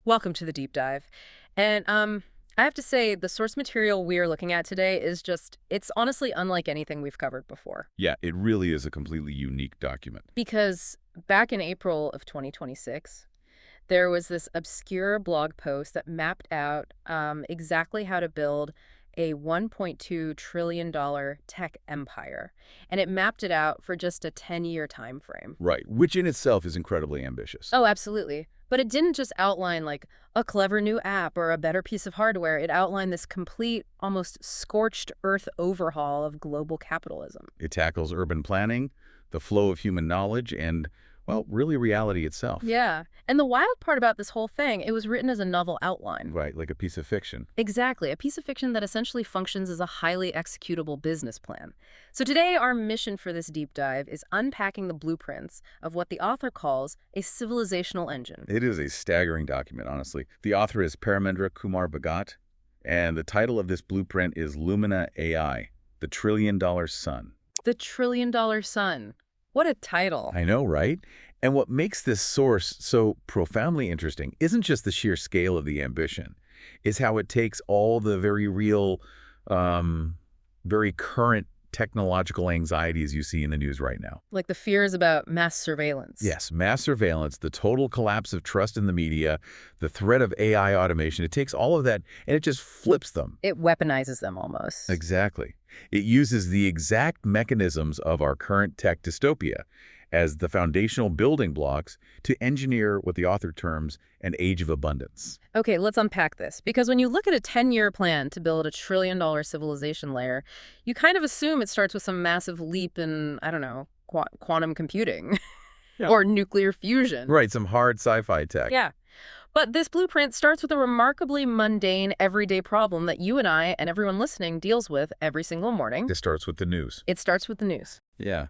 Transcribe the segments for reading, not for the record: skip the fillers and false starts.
Welcome to the deep dive. And I have to say, the source material we are looking at today is it's honestly unlike anything we've covered before. Yeah, it really is a completely unique document. Because back in April of 2026, there was this obscure blog post that mapped out exactly how to build a $1.2 trillion tech empire. And it mapped it out for just a 10-year time frame. Right, which in itself is incredibly ambitious. Oh, absolutely. But it didn't just outline like a clever new app or a better piece of hardware. It outlined this complete, almost scorched earth overhaul of global capitalism. It tackles urban planning, the flow of human knowledge, and, well, really reality itself. Yeah. And the wild part about this whole thing, it was written as a novel outline. Right, like a piece of fiction. Exactly. A piece of fiction that essentially functions as a highly executable business plan. So today, our mission for this deep dive is unpacking the blueprints of what the author calls a civilizational engine. It is a staggering document, honestly. The author is Paramendra Kumar Bhagat, and the title of this blueprint is Lumina AI, the trillion-dollar sun. The trillion-dollar sun. What a title. I know, right? And what makes this source so profoundly interesting isn't just the sheer scale of the ambition, is how it takes all the very real, very current technological anxieties you see in the news right now. Like the fears about mass surveillance. Yes, mass surveillance, the total collapse of trust in the media, the threat of AI automation. It takes all of that and it just flips them. It weaponizes them almost. Exactly. It uses the exact mechanisms of our current tech dystopia as the foundational building blocks to engineer what the author terms an age of abundance. Okay, let's unpack this. Because when you look at a 10-year plan to build a trillion-dollar civilization layer, you kind of assume it starts with some massive leap in, I don't know, quantum computing Yeah. or nuclear fusion. Right, some hard sci-fi tech. Yeah. But this blueprint starts with a remarkably mundane, everyday problem that you and I and everyone listening deals with every single morning. This starts with the news. It starts with the news. Yeah.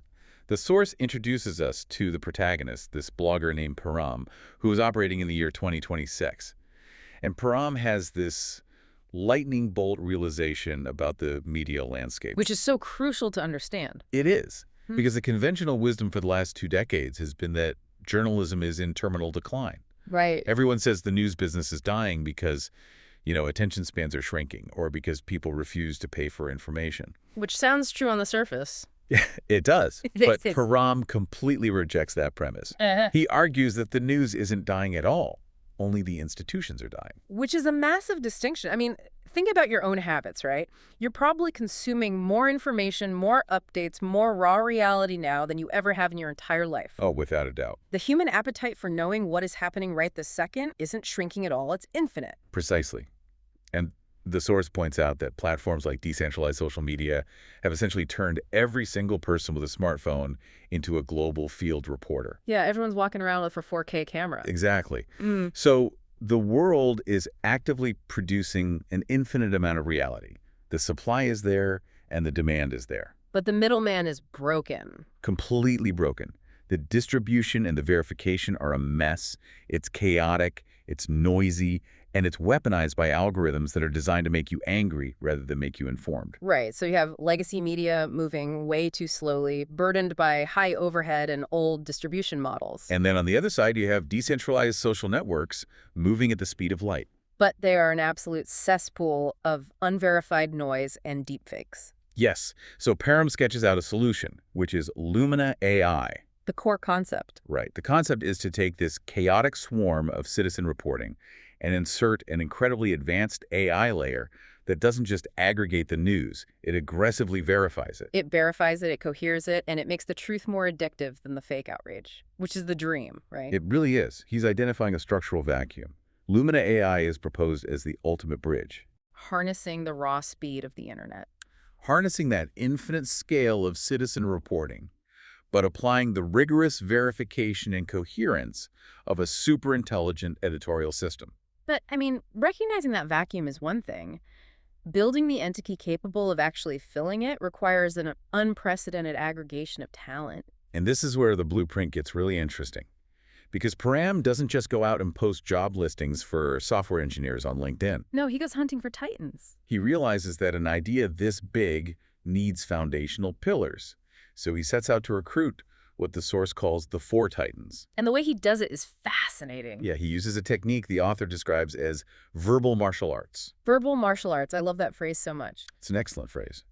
The source introduces us to the protagonist, this blogger named Param, who is operating in the year 2026. And Param has this lightning bolt realization about the media landscape. Which is so crucial to understand. It is, because the conventional wisdom for the last 2 decades has been that journalism is in terminal decline. Right. Everyone says the news business is dying because, attention spans are shrinking or because people refuse to pay for information. Which sounds true on the surface. Yeah, it does. But It's- Param completely rejects that premise. He argues that the news isn't dying at all. Only the institutions are dying. Which is a massive distinction. I mean, think about your own habits, right? You're probably consuming more information, more updates, more raw reality now than you ever have in your entire life. Oh, without a doubt. The human appetite for knowing what is happening right this second isn't shrinking at all. It's infinite. Precisely. And the source points out that platforms like decentralized social media have essentially turned every single person with a smartphone into a global field reporter. Yeah, everyone's walking around with a 4K camera. Exactly. So the world is actively producing an infinite amount of reality. The supply is there and the demand is there. But the middleman is broken. Completely broken. The distribution and the verification are a mess. It's chaotic, it's noisy, and it's weaponized by algorithms that are designed to make you angry rather than make you informed. Right, so you have legacy media moving way too slowly, burdened by high overhead and old distribution models. And then on the other side, you have decentralized social networks moving at the speed of light. But they are an absolute cesspool of unverified noise and deepfakes. Yes, so Param sketches out a solution, which is Lumina AI. The core concept. Right. The concept is to take this chaotic swarm of citizen reporting and insert an incredibly advanced AI layer that doesn't just aggregate the news, it aggressively verifies it. It verifies it, it coheres it, and it makes the truth more addictive than the fake outrage, which is the dream, right? It really is. He's identifying a structural vacuum. Lumina AI is proposed as the ultimate bridge. Harnessing the raw speed of the internet. Harnessing that infinite scale of citizen reporting, but applying the rigorous verification and coherence of a super-intelligent editorial system. But, I mean, recognizing that vacuum is one thing. Building the entity capable of actually filling it requires an unprecedented aggregation of talent. And this is where the blueprint gets really interesting. Because Param doesn't just go out and post job listings for software engineers on LinkedIn. No, he goes hunting for titans. He realizes that an idea this big needs foundational pillars. So he sets out to recruit what the source calls the Four Titans. And the way he does it is fascinating. Yeah, he uses a technique the author describes as verbal martial arts. Verbal martial arts. I love that phrase so much. It's an excellent phrase.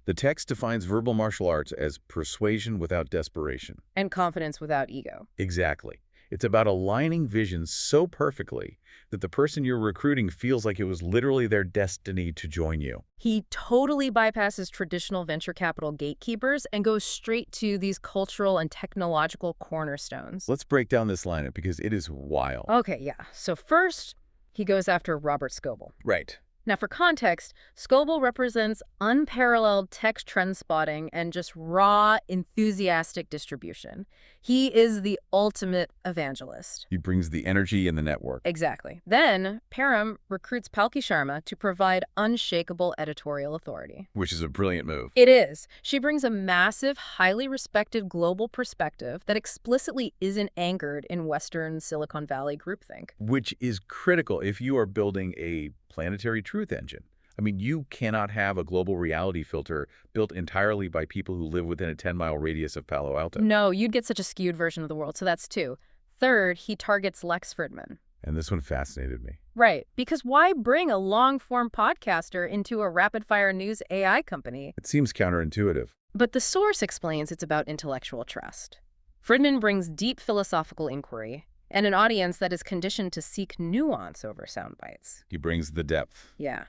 The text defines verbal martial arts as persuasion without desperation. And confidence without ego. Exactly. It's about aligning visions so perfectly that the person you're recruiting feels like it was literally their destiny to join you. He totally bypasses traditional venture capital gatekeepers and goes straight to these cultural and technological cornerstones. Let's break down this lineup because it is wild. Okay, yeah. So first, he goes after Robert Scoble. Right. Now, for context, Scoble represents unparalleled tech trend spotting and just raw, enthusiastic distribution. He is the ultimate evangelist. He brings the energy and the network. Exactly. Then, Param recruits Palki Sharma to provide unshakable editorial authority. Which is a brilliant move. It is. She brings a massive, highly respected global perspective that explicitly isn't anchored in Western Silicon Valley groupthink. Which is critical if you are building a planetary truth engine. I mean, you cannot have a global reality filter built entirely by people who live within a 10-mile radius of Palo Alto. No, you'd get such a skewed version of the world, so that's two. Third, he targets Lex Fridman. And this one fascinated me. Right, because why bring a long-form podcaster into a rapid-fire news AI company? It seems counterintuitive. But the source explains it's about intellectual trust. Fridman brings deep philosophical inquiry and an audience that is conditioned to seek nuance over sound bites. He brings the depth. Yeah.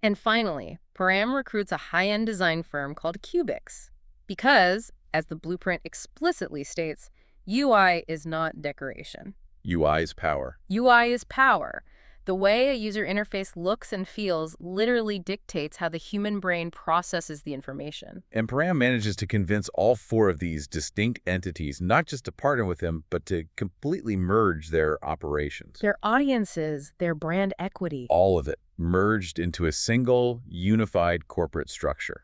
And finally, Param recruits a high-end design firm called Cubics because, as the blueprint explicitly states, UI is not decoration. UI is power. UI is power. The way a user interface looks and feels literally dictates how the human brain processes the information. And Param manages to convince all four of these distinct entities not just to partner with him, but to completely merge their operations. Their audiences, their brand equity. All of it merged into a single, unified corporate structure.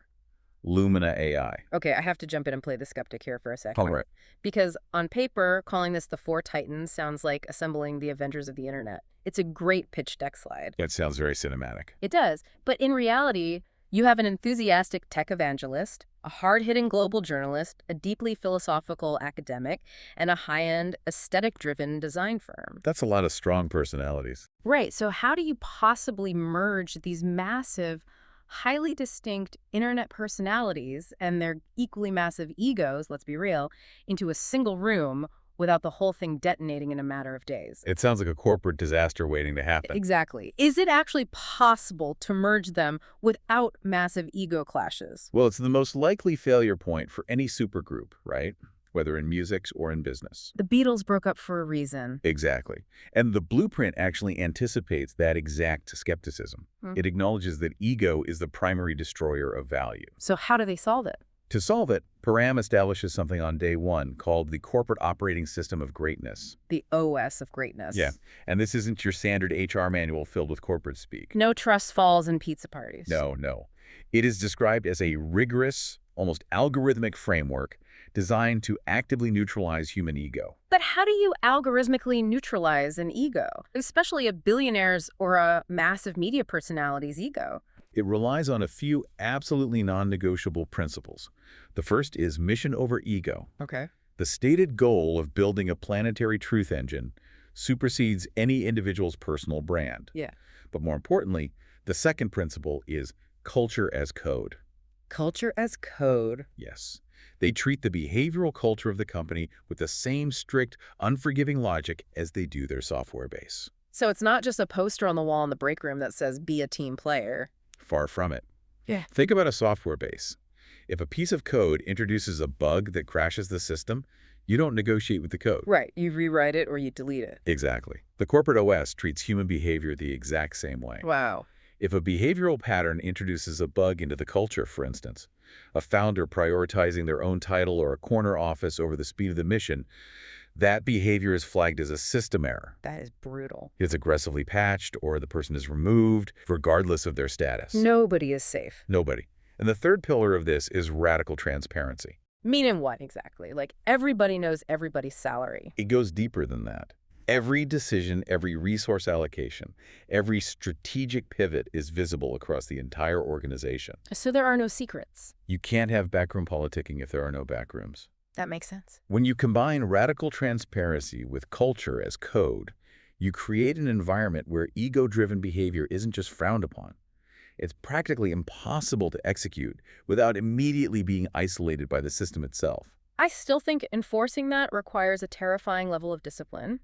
Lumina AI. Okay, I have to jump in and play the skeptic here for a second. All right. Because on paper, calling this the Four Titans sounds like assembling the Avengers of the Internet. It's a great pitch deck slide. That sounds very cinematic. It does. But in reality, you have an enthusiastic tech evangelist, a hard-hitting global journalist, a deeply philosophical academic, and a high-end, aesthetic-driven design firm. That's a lot of strong personalities. Right. So how do you possibly merge these massive, highly distinct internet personalities and their equally massive egos, let's be real, into a single room without the whole thing detonating in a matter of days? It sounds like a corporate disaster waiting to happen. Exactly. Is it actually possible to merge them without massive ego clashes? Well, it's the most likely failure point for any supergroup, right? Whether in music or in business. The Beatles broke up for a reason. Exactly. And the blueprint actually anticipates that exact skepticism. It acknowledges that ego is the primary destroyer of value. So how do they solve it? To solve it, Param establishes something on day one called the Corporate Operating System of Greatness. The OS of greatness. Yeah, and this isn't your standard HR manual filled with corporate speak. No trust falls and pizza parties. No, no. It is described as a rigorous, almost algorithmic framework designed to actively neutralize human ego. But how do you algorithmically neutralize an ego, especially a billionaire's or a massive media personality's ego? It relies on a few absolutely non-negotiable principles. The first is mission over ego. Okay. The stated goal of building a planetary truth engine supersedes any individual's personal brand. Yeah. But more importantly, the second principle is culture as code. Culture as code. Yes. They treat the behavioral culture of the company with the same strict, unforgiving logic as they do their software base. So it's not just a poster on the wall in the break room that says, be a team player. Far from it. Yeah. Think about a software base. If a piece of code introduces a bug that crashes the system, you don't negotiate with the code. Right. You rewrite it or you delete it. Exactly. The corporate OS treats human behavior the exact same way. Wow. If a behavioral pattern introduces a bug into the culture, for instance, a founder prioritizing their own title or a corner office over the speed of the mission, that behavior is flagged as a system error. That is brutal. It's aggressively patched or the person is removed, regardless of their status. Nobody is safe. Nobody. And the third pillar of this is radical transparency. Meaning what exactly? Like everybody knows everybody's salary. It goes deeper than that. Every decision, every resource allocation, every strategic pivot is visible across the entire organization. So there are no secrets. You can't have backroom politicking if there are no backrooms. That makes sense. When you combine radical transparency with culture as code, you create an environment where ego-driven behavior isn't just frowned upon. It's practically impossible to execute without immediately being isolated by the system itself. I still think enforcing that requires a terrifying level of discipline,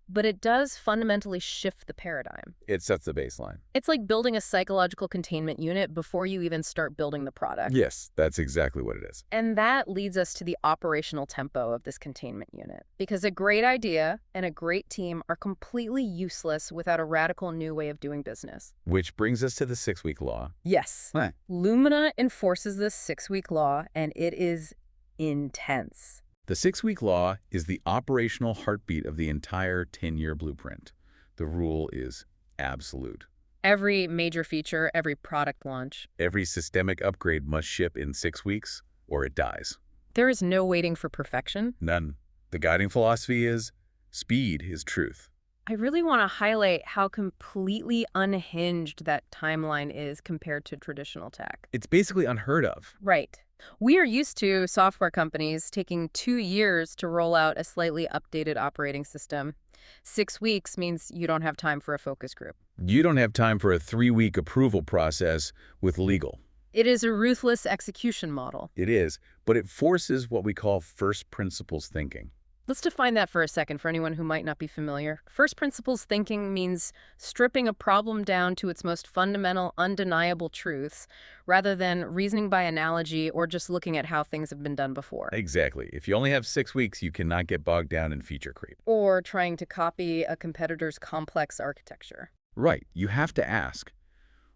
but it does fundamentally shift the paradigm. It sets the baseline. It's like building a psychological containment unit before you even start building the product. Yes, that's exactly what it is. And that leads us to the operational tempo of this containment unit. Because a great idea and a great team are completely useless without a radical new way of doing business. Which brings us to the 6-week law. Yes. What? Lumina enforces this 6-week law, and it is intense. The 6-week law is the operational heartbeat of the entire 10-year blueprint. The rule is absolute. Every major feature, every product launch. Every systemic upgrade must ship in 6 weeks, or it dies. There is no waiting for perfection. None. The guiding philosophy is speed is truth. I really want to highlight how completely unhinged that timeline is compared to traditional tech. It's basically unheard of. Right. We are used to software companies taking 2 years to roll out a slightly updated operating system. 6 weeks means you don't have time for a focus group. You don't have time for a 3-week approval process with legal. It is a ruthless execution model. It is, but it forces what we call first principles thinking. Let's define that for a second for anyone who might not be familiar. First principles thinking means stripping a problem down to its most fundamental, undeniable truths, rather than reasoning by analogy or just looking at how things have been done before. Exactly. If you only have 6 weeks, you cannot get bogged down in feature creep. Or trying to copy a competitor's complex architecture. Right. You have to ask,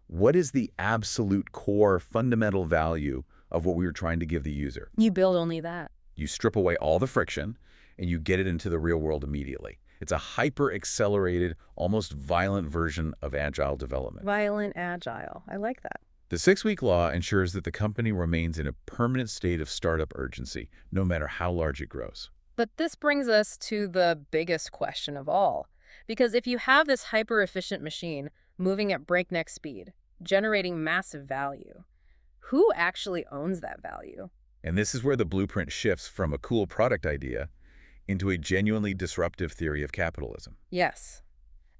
what is the absolute core fundamental value of what we were trying to give the user? You build only that. You strip away all the friction, and you get it into the real world immediately. It's a hyper-accelerated, almost violent version of agile development. Violent agile. I like that. The 6-week law ensures that the company remains in a permanent state of startup urgency, no matter how large it grows. But this brings us to the biggest question of all. Because if you have this hyper-efficient machine moving at breakneck speed, generating massive value, who actually owns that value? And this is where the blueprint shifts from a cool product idea into a genuinely disruptive theory of capitalism. Yes.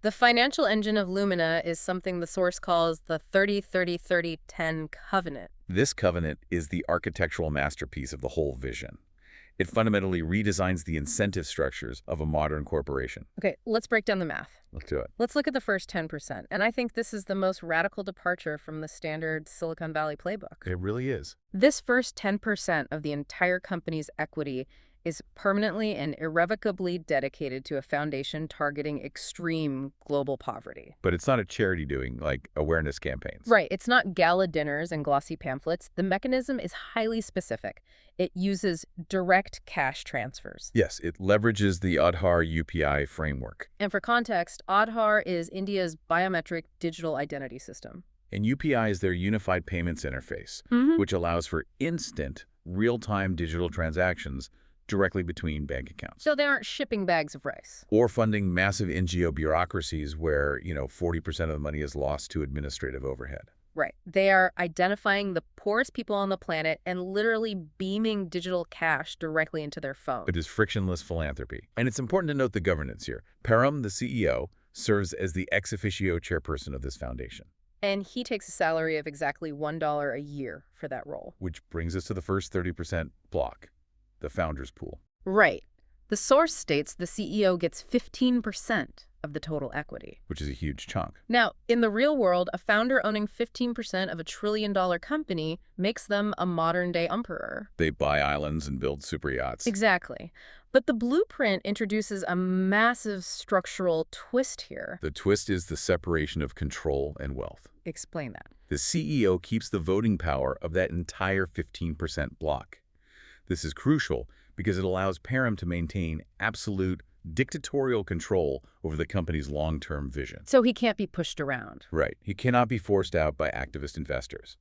The financial engine of Lumina is something the source calls the 30-30-30-10 covenant. This covenant is the architectural masterpiece of the whole vision. It fundamentally redesigns the incentive structures of a modern corporation. Okay, let's break down the math. Let's do it. Let's look at the first 10%. And I think this is the most radical departure from the standard Silicon Valley playbook. It really is. This first 10% of the entire company's equity is permanently and irrevocably dedicated to a foundation targeting extreme global poverty. But it's not a charity doing, like, awareness campaigns. Right. It's not gala dinners and glossy pamphlets. The mechanism is highly specific. It uses direct cash transfers. Yes, it leverages the Aadhaar UPI framework. And for context, Aadhaar is India's biometric digital identity system. And UPI is their unified payments interface, which allows for instant, real-time digital transactions directly between bank accounts. So they aren't shipping bags of rice. Or funding massive NGO bureaucracies where, 40% of the money is lost to administrative overhead. Right. They are identifying the poorest people on the planet and literally beaming digital cash directly into their phone. It is frictionless philanthropy. And it's important to note the governance here. Param, the CEO, serves as the ex officio chairperson of this foundation. And he takes a salary of exactly $1 a year for that role. Which brings us to the first 30% block, the founder's pool. Right. The source states the CEO gets 15% of the total equity. Which is a huge chunk. Now, in the real world, a founder owning 15% of a trillion-dollar company makes them a modern-day emperor. They buy islands and build super yachts. Exactly. But the blueprint introduces a massive structural twist here. The twist is the separation of control and wealth. Explain that. The CEO keeps the voting power of that entire 15% block. This is crucial because it allows Param to maintain absolute dictatorial control over the company's long-term vision. So he can't be pushed around. Right. He cannot be forced out by activist investors.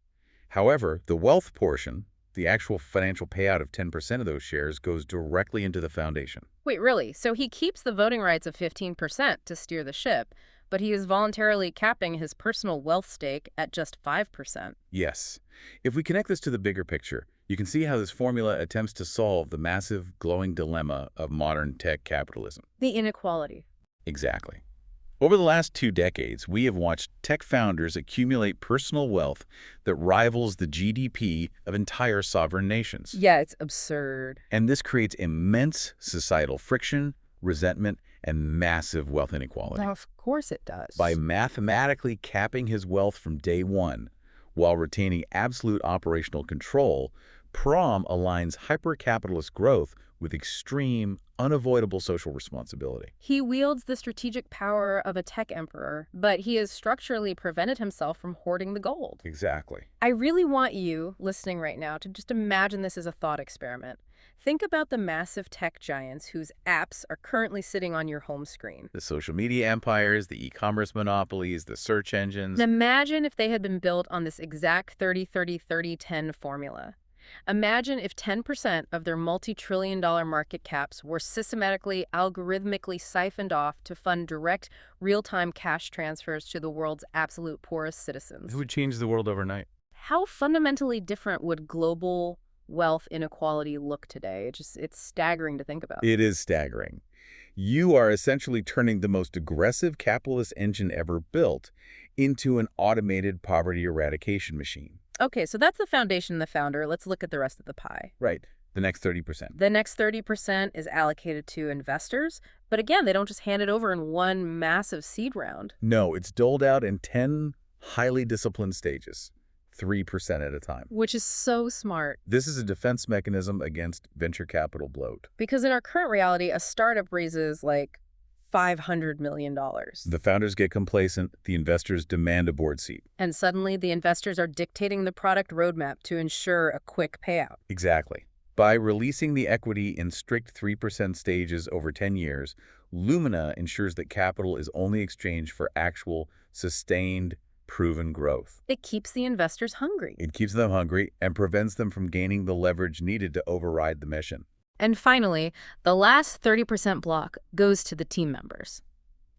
However, the wealth portion, the actual financial payout of 10% of those shares, goes directly into the foundation. Wait, really? So he keeps the voting rights of 15% to steer the ship, but he is voluntarily capping his personal wealth stake at just 5%. Yes. If we connect this to the bigger picture, You can see how this formula attempts to solve the massive, glowing dilemma of modern tech capitalism. The inequality. Exactly. Over the last 2 decades, we have watched tech founders accumulate personal wealth that rivals the GDP of entire sovereign nations. Yeah, it's absurd. And this creates immense societal friction, resentment, and massive wealth inequality. Now, of course it By does. mathematically capping his wealth from day one, while retaining absolute operational control, Param aligns hyper-capitalist growth with extreme, unavoidable social responsibility. He wields the strategic power of a tech emperor, but he has structurally prevented himself from hoarding the gold. Exactly. I really want you, listening right now, to just imagine this as a thought experiment. Think about the massive tech giants whose apps are currently sitting on your home screen. The social media empires, the e-commerce monopolies, the search engines. And imagine if they had been built on this exact 30-30-30-10 formula. Imagine if 10% of their multi-trillion-dollar market caps were systematically, algorithmically siphoned off to fund direct, real-time cash transfers to the world's absolute poorest citizens. It would change the world overnight. How fundamentally different would global wealth inequality look today? It's staggering to think about. It is staggering. You are essentially turning the most aggressive capitalist engine ever built into an automated poverty eradication machine. Okay, so that's the foundation and the founder. Let's look at the rest of the pie. Right. The next 30%. The next 30% is allocated to investors, but again, they don't just hand it over in one massive seed round. No, it's doled out in 10 highly disciplined stages, 3% at a time. Which is so smart. This is a defense mechanism against venture capital bloat. Because in our current reality, a startup raises like $500 million. The founders get complacent, the investors demand a board seat. And suddenly the investors are dictating the product roadmap to ensure a quick payout. Exactly. By releasing the equity in strict 3% stages over 10 years, Lumina ensures that capital is only exchanged for actual, sustained, proven growth. It keeps the investors hungry. It keeps them hungry and prevents them from gaining the leverage needed to override the mission. And finally, the last 30% block goes to the team members.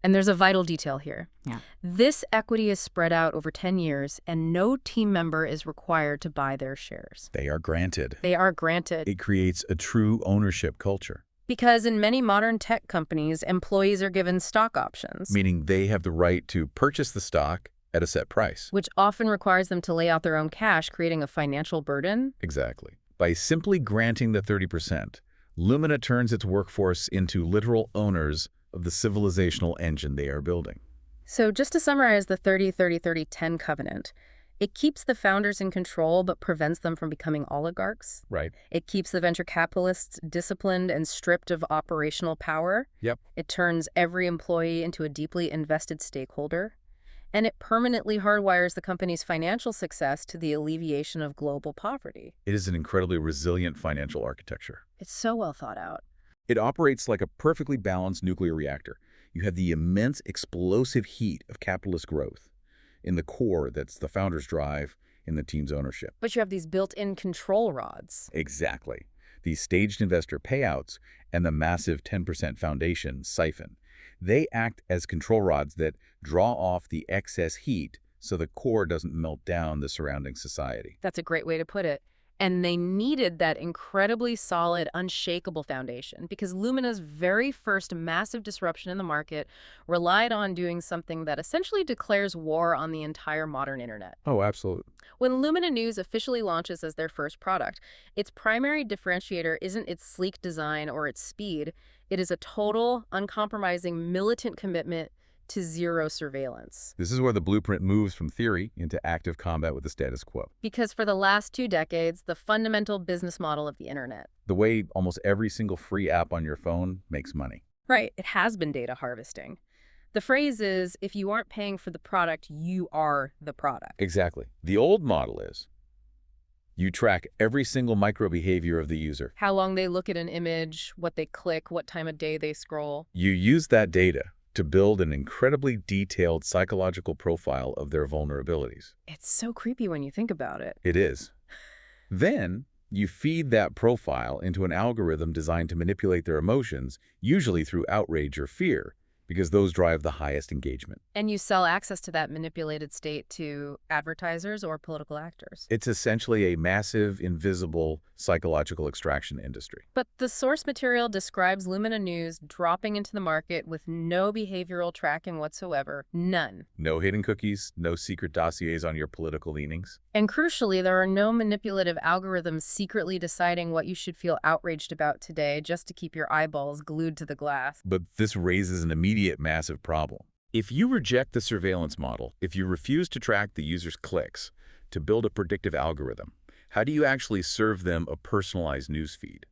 And there's a vital detail here. Yeah. This equity is spread out over 10 years, and no team member is required to buy their shares. They are granted. They are granted. It creates a true ownership culture, Because in many modern tech companies, employees are given stock options, meaning they have the right to purchase the stock at a set price. which often requires them to lay out their own cash, creating a financial burden. Exactly. By simply granting the 30%, Lumina turns its workforce into literal owners of the civilizational engine they are building. So just to summarize the 30-30-30-10 covenant, it keeps the founders in control but prevents them from becoming oligarchs. Right. It keeps the venture capitalists disciplined and stripped of operational power. Yep. It turns every employee into a deeply invested stakeholder. And it permanently hardwires the company's financial success to the alleviation of global poverty. It is an incredibly resilient financial architecture. It's so well thought out. It operates like a perfectly balanced nuclear reactor. You have the immense explosive heat of capitalist growth in the core that's the founder's drive in the team's ownership. But you have these built-in control rods. Exactly. These staged investor payouts and the massive 10% foundation siphon. They act as control rods that draw off the excess heat so the core doesn't melt down the surrounding society. That's a great way to put it. And they needed that incredibly solid, unshakable foundation because Lumina's very first massive disruption in the market relied on doing something that essentially declares war on the entire modern internet. Oh, absolutely. When Lumina News officially launches as their first product, its primary differentiator isn't its sleek design or its speed. It is a total, uncompromising, militant commitment to zero surveillance. This is where the blueprint moves from theory into active combat with the status quo. Because for the last 2 decades, the fundamental business model of the internet. The way almost every single free app on your phone makes money. Right, it has been data harvesting. The phrase is, if you aren't paying for the product, you are the product. Exactly. The old model is you track every single micro-behavior of the user. How long they look at an image, what they click, what time of day they scroll. You use that data to build an incredibly detailed psychological profile of their vulnerabilities. It's so creepy when you think about it. It is. Then, you feed that profile into an algorithm designed to manipulate their emotions, usually through outrage or fear, because those drive the highest engagement. And you sell access to that manipulated state to advertisers or political actors. It's essentially a massive, invisible psychological extraction industry. But the source material describes Lumina News dropping into the market with no behavioral tracking whatsoever. None. No hidden cookies, no secret dossiers on your political leanings. And crucially, there are no manipulative algorithms secretly deciding what you should feel outraged about today just to keep your eyeballs glued to the glass. But this raises an immediate massive problem. If you reject the surveillance model, if you refuse to track the user's clicks to build a predictive algorithm, how do you actually serve them a personalized newsfeed?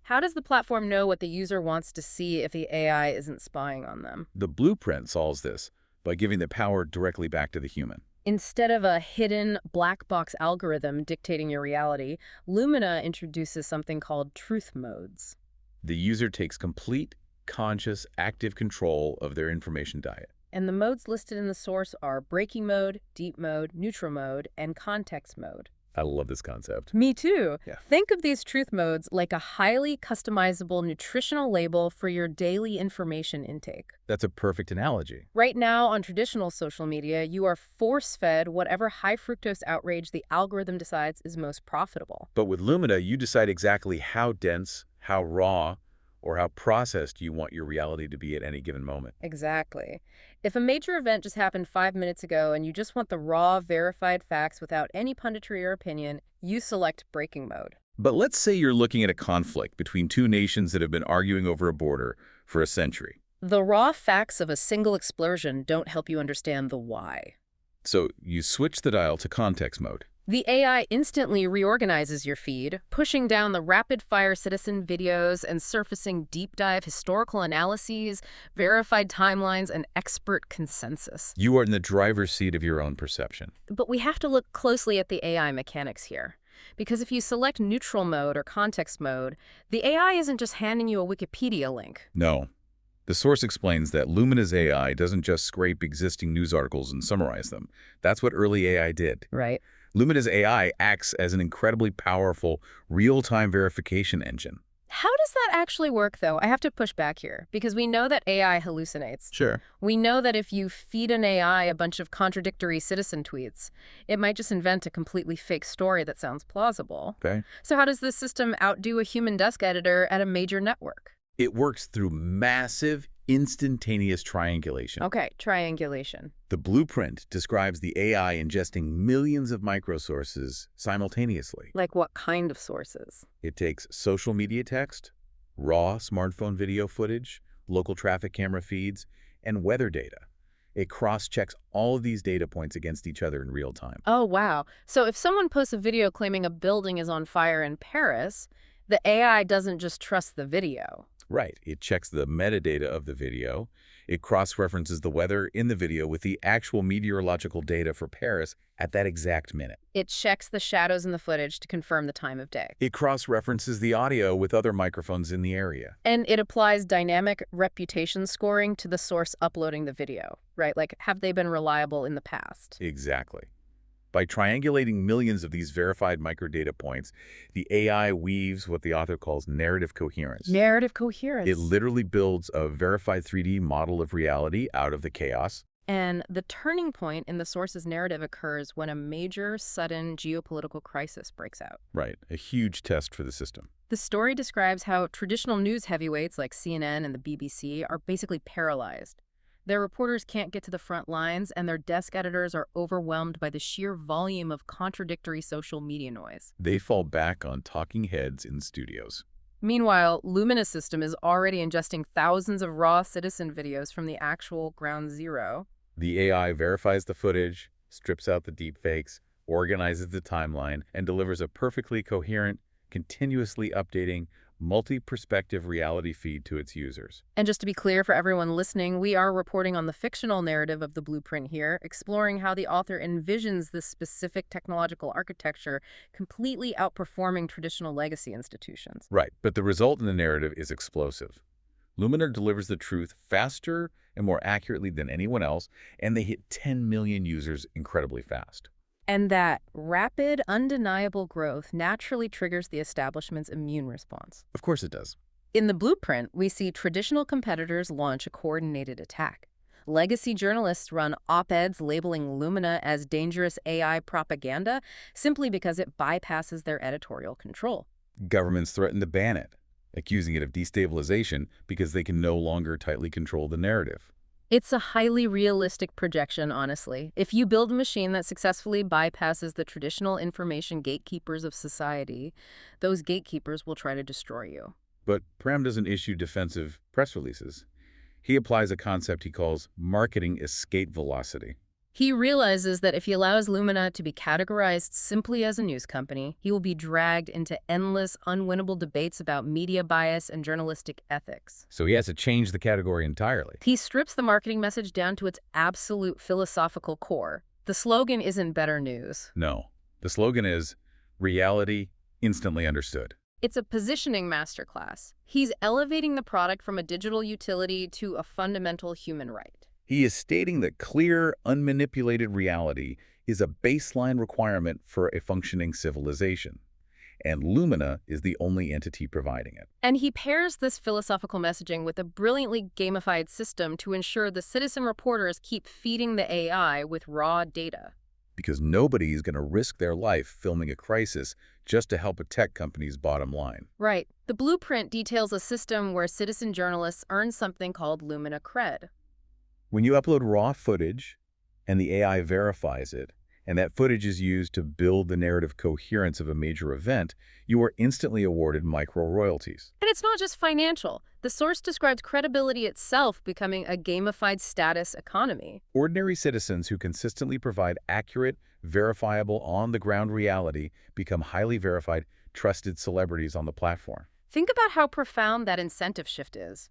How does the platform know what the user wants to see if the AI isn't spying on them? The blueprint solves this by giving the power directly back to the human. Instead of a hidden black box algorithm dictating your reality, Lumina introduces something called truth modes. The user takes complete, conscious, active control of their information diet. And the modes listed in the source are breaking mode, deep mode, neutral mode, and context mode. I love this concept. Me too. Yeah. Think of these truth modes like a highly customizable nutritional label for your daily information intake. That's a perfect analogy. Right now, on traditional social media, you are force-fed whatever high-fructose outrage the algorithm decides is most profitable. But with Lumina, you decide exactly how dense, how raw, or how processed you want your reality to be at any given moment. Exactly. If a major event just happened 5 minutes ago and you just want the raw, verified facts without any punditry or opinion, you select breaking mode. But let's say you're looking at a conflict between two nations that have been arguing over a border for a century. The raw facts of a single explosion don't help you understand the why. So you switch the dial to context mode. The AI instantly reorganizes your feed, pushing down the rapid-fire citizen videos and surfacing deep-dive historical analyses, verified timelines, and expert consensus. You are in the driver's seat of your own perception. But we have to look closely at the AI mechanics here. Because if you select neutral mode or context mode, the AI isn't just handing you a Wikipedia link. No. The source explains that Lumina's AI doesn't just scrape existing news articles and summarize them. That's what early AI did. Right. Lumina's AI acts as an incredibly powerful, real-time verification engine. How does that actually work, though? I have to push back here, because we know that AI hallucinates. Sure. We know that if you feed an AI a bunch of contradictory citizen tweets, it might just invent a completely fake story that sounds plausible. Okay. So how does this system outdo a human desk editor at a major network? It works through massive, instantaneous triangulation. Okay, triangulation. The blueprint describes the AI ingesting millions of microsources simultaneously. Like what kind of sources? It takes social media text, raw smartphone video footage, local traffic camera feeds, and weather data. It cross-checks all of these data points against each other in real time. Oh, wow. So if someone posts a video claiming a building is on fire in Paris, the AI doesn't just trust the video. Right. It checks the metadata of the video. It cross-references the weather in the video with the actual meteorological data for Paris at that exact minute. It checks the shadows in the footage to confirm the time of day. It cross-references the audio with other microphones in the area. And it applies dynamic reputation scoring to the source uploading the video, right? Like, have they been reliable in the past? Exactly. By triangulating millions of these verified microdata points, the AI weaves what the author calls narrative coherence. Narrative coherence. It literally builds a verified 3D model of reality out of the chaos. And the turning point in the source's narrative occurs when a major, sudden geopolitical crisis breaks out. Right, a huge test for the system. The story describes how traditional news heavyweights like CNN and the BBC are basically paralyzed. Their reporters can't get to the front lines, and their desk editors are overwhelmed by the sheer volume of contradictory social media noise. They fall back on talking heads in studios. Meanwhile, Lumina's system is already ingesting thousands of raw citizen videos from the actual ground zero. The AI verifies the footage, strips out the deepfakes, organizes the timeline, and delivers a perfectly coherent, continuously updating, multi-perspective reality feed to its users. And just to be clear for everyone listening, we are reporting on the fictional narrative of the blueprint here, exploring how the author envisions this specific technological architecture completely outperforming traditional legacy institutions. Right, but the result in the narrative is explosive. Lumina delivers the truth faster and more accurately than anyone else, and they hit 10 million users incredibly fast. And that rapid, undeniable growth naturally triggers the establishment's immune response. Of course it does. In the blueprint, we see traditional competitors launch a coordinated attack. Legacy journalists run op-eds labeling Lumina as dangerous AI propaganda simply because it bypasses their editorial control. Governments threaten to ban it, accusing it of destabilization because they can no longer tightly control the narrative. It's a highly realistic projection, honestly. If you build a machine that successfully bypasses the traditional information gatekeepers of society, those gatekeepers will try to destroy you. But Param doesn't issue defensive press releases. He applies a concept he calls marketing escape velocity. He realizes that if he allows Lumina to be categorized simply as a news company, he will be dragged into endless, unwinnable debates about media bias and journalistic ethics. So he has to change the category entirely. He strips the marketing message down to its absolute philosophical core. The slogan isn't better news. No. The slogan is reality instantly understood. It's a positioning masterclass. He's elevating the product from a digital utility to a fundamental human right. He is stating that clear, unmanipulated reality is a baseline requirement for a functioning civilization, and Lumina is the only entity providing it. And he pairs this philosophical messaging with a brilliantly gamified system to ensure the citizen reporters keep feeding the AI with raw data. Because nobody is going to risk their life filming a crisis just to help a tech company's bottom line. Right. The blueprint details a system where citizen journalists earn something called Lumina cred. When you upload raw footage and the AI verifies it, and that footage is used to build the narrative coherence of a major event, you are instantly awarded micro-royalties. And it's not just financial. The source describes credibility itself becoming a gamified status economy. Ordinary citizens who consistently provide accurate, verifiable, on-the-ground reality become highly verified, trusted celebrities on the platform. Think about how profound that incentive shift is.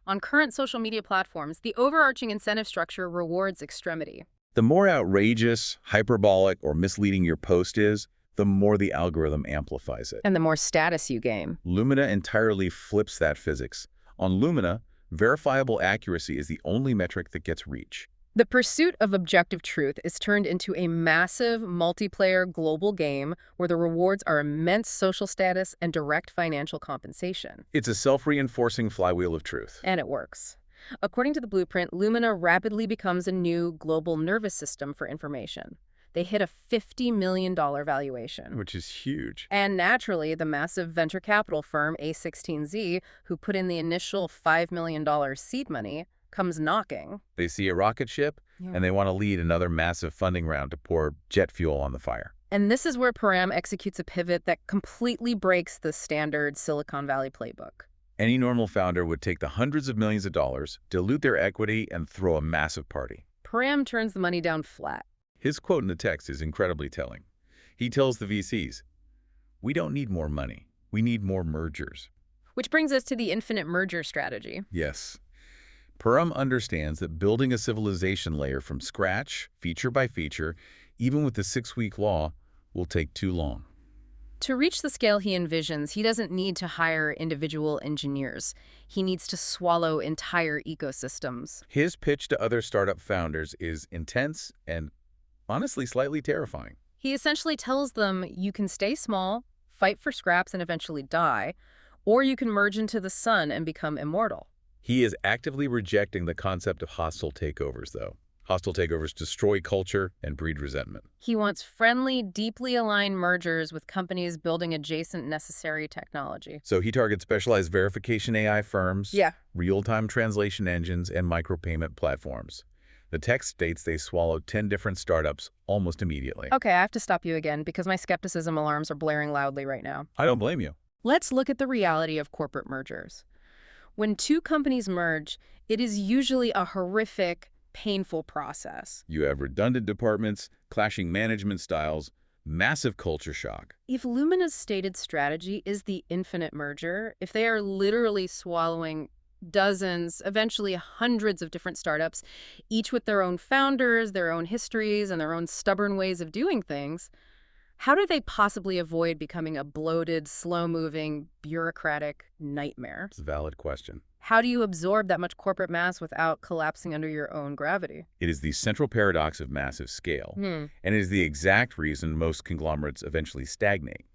On current social media platforms, the overarching incentive structure rewards extremity. The more outrageous, hyperbolic, or misleading your post is, the more the algorithm amplifies it. And the more status you gain. Lumina entirely flips that physics. On Lumina, verifiable accuracy is the only metric that gets reach. The pursuit of objective truth is turned into a massive, multiplayer global game where the rewards are immense social status and direct financial compensation. It's a self-reinforcing flywheel of truth. And it works. According to the blueprint, Lumina rapidly becomes a new global nervous system for information. They hit a $50 million valuation. Which is huge. And naturally, the massive venture capital firm A16Z, who put in the initial $5 million seed money, comes knocking. They see a rocket ship, and they want to lead another massive funding round to pour jet fuel on the fire. And this is where Param executes a pivot that completely breaks the standard Silicon Valley playbook. Any normal founder would take the hundreds of millions of dollars, dilute their equity, and throw a massive party. Param turns the money down flat. His quote in the text is incredibly telling. He tells the VCs, "We don't need more money. We need more mergers." Which brings us to the infinite merger strategy. Yes. Param understands that building a civilization layer from scratch, feature by feature, even with the 6-week law, will take too long. To reach the scale he envisions, he doesn't need to hire individual engineers. He needs to swallow entire ecosystems. His pitch to other startup founders is intense and, honestly, slightly terrifying. He essentially tells them you can stay small, fight for scraps and eventually die, or you can merge into the sun and become immortal. He is actively rejecting the concept of hostile takeovers, though. Hostile takeovers destroy culture and breed resentment. He wants friendly, deeply aligned mergers with companies building adjacent necessary technology. So he targets specialized verification AI firms, Yeah. real-time translation engines, and micropayment platforms. The text states they swallowed 10 different startups almost immediately. Okay, I have to stop you again because my skepticism alarms are blaring loudly right now. I don't blame you. Let's look at the reality of corporate mergers. When two companies merge, it is usually a horrific, painful process. You have redundant departments, clashing management styles, massive culture shock. If Lumina's stated strategy is the infinite merger, if they are literally swallowing dozens, eventually hundreds of different startups, each with their own founders, their own histories, and their own stubborn ways of doing things, how do they possibly avoid becoming a bloated, slow-moving, bureaucratic nightmare? It's a valid question. How do you absorb that much corporate mass without collapsing under your own gravity? It is the central paradox of massive scale, and it is the exact reason most conglomerates eventually stagnate.